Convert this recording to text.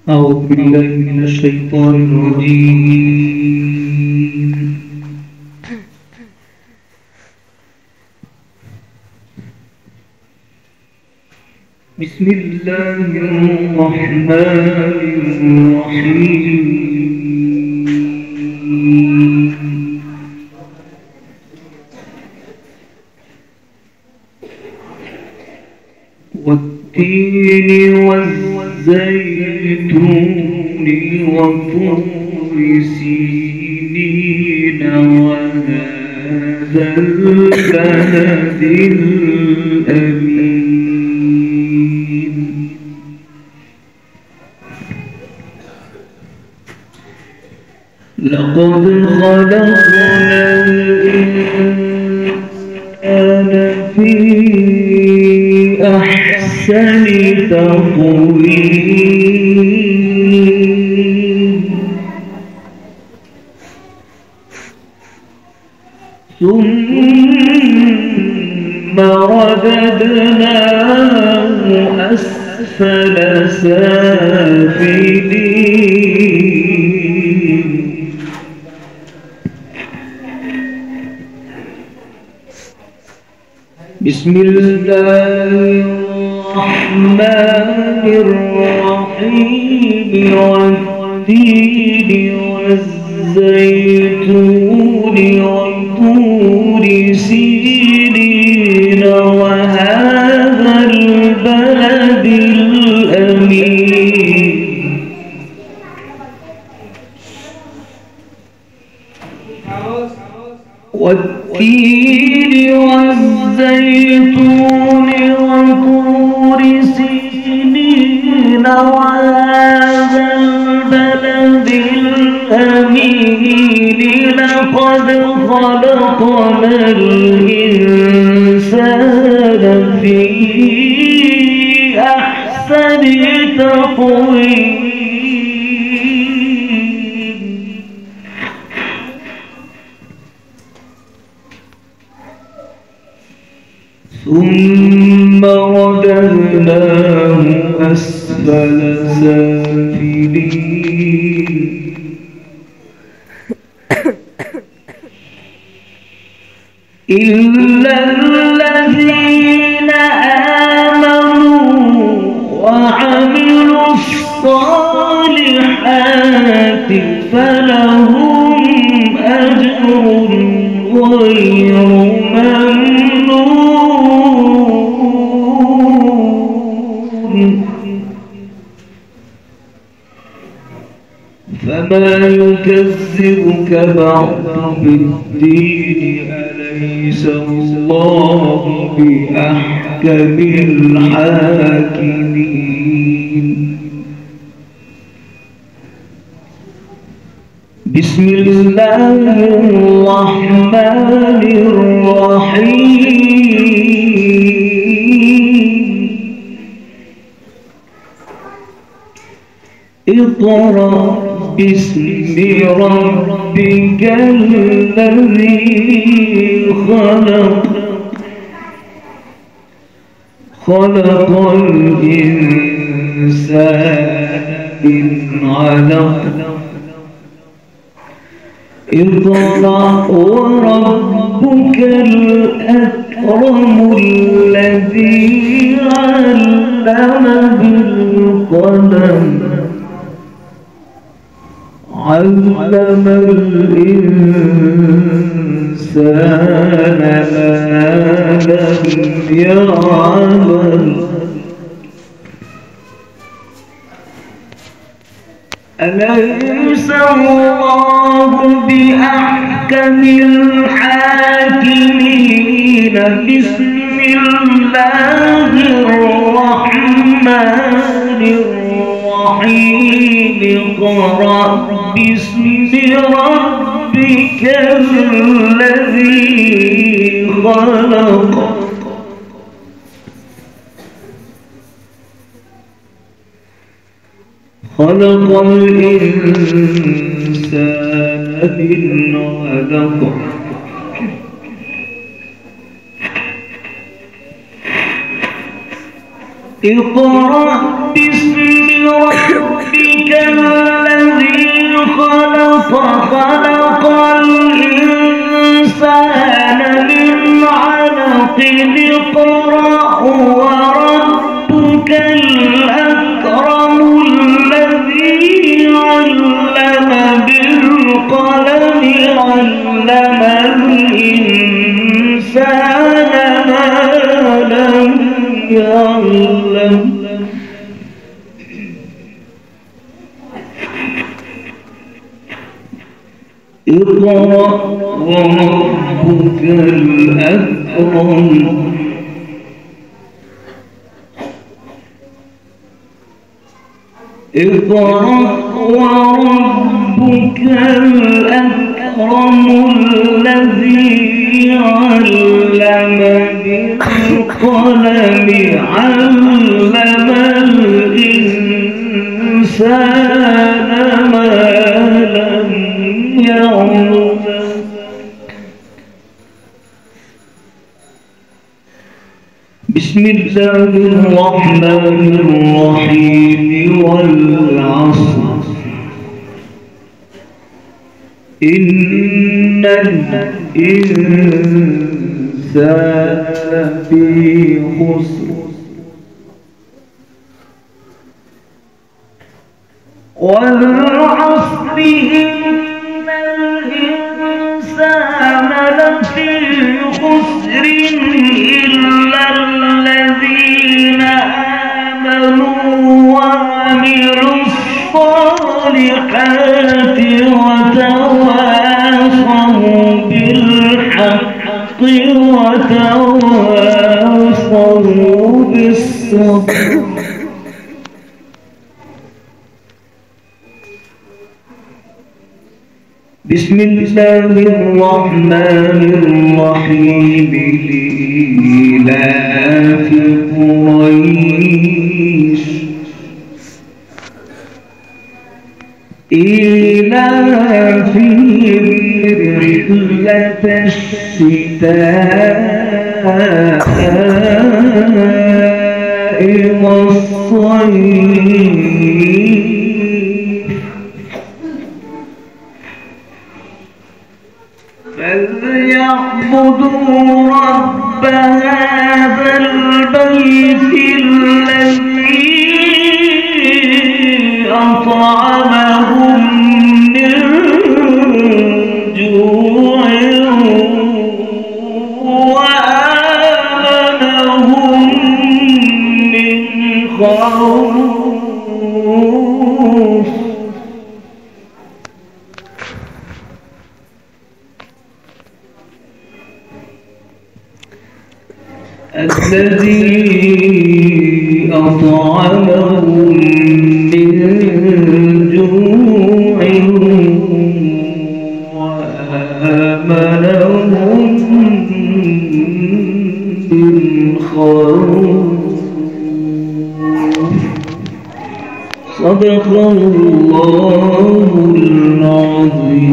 أعوذ بالله من الشيطان الرجيم. بسم الله الرحمن الرحيم. والتين والزيتون وطور سينين وهذا البلد الأمين. لقد خلقنا الإنسان في أحسن تقويم ثم رددناه أسفل سافلين. بسم الله الرحمن الرحيم. والتين والزيتون وطور سينين وهذا البلد الأمين. والتين والزيتون وطور سينين وهذا البلد الأمين. لقد خلقنا الإنسان في أحسن تقويم ثم رددناه أسفل سافلين. إلا الذين آمنوا وعملوا الصالحات فلهم أجر غير ممنون. فما يكذبك بعد بالدين؟ أليس الله بأحكم الحاكمين. بسم الله الرحمن الرحيم. اقرأ باسم ربك الذي خلق. خلق الإنسان من علق. اقرأ وربك الأكرم الذي علم بالقلم. علم الإنسان ما لم يعلم. أليس الله بأحكم الحاكمين. بسم الله الرحمن الرحيم. اقرأ باسم ربك الذي خلق. خلق الإنسان من علق. اقرأ باسم ربك ربك الذي خلق الإنسان من علق اقرأ وربك الأكرم الذي علم بالقلم علم الإنسان ما لم يعلم اقرأ وربك الأكرم اقرأ وربك الأكرم الذي علم بالقلم علم الإنسان ما لم يعلم بسم الله الرحمن الرحيم والعصر إن الإنسان لفي خسر والعصر إن الإنسان لفي خسر إلا الذين آمنوا وعملوا الصالحات وتواصوا بالحق وتواصوا بالصبر بسم الله الرحمن الرحيم لإيلاف قريش إيلافهم رحلة الشتاء والصيف فليعبدوا رب هذا البيت الذي أطعمهم من جوع وآمنهم من خوف الذي أطعمهم من جوع وآمنهم من خوف صدق الله العظيم.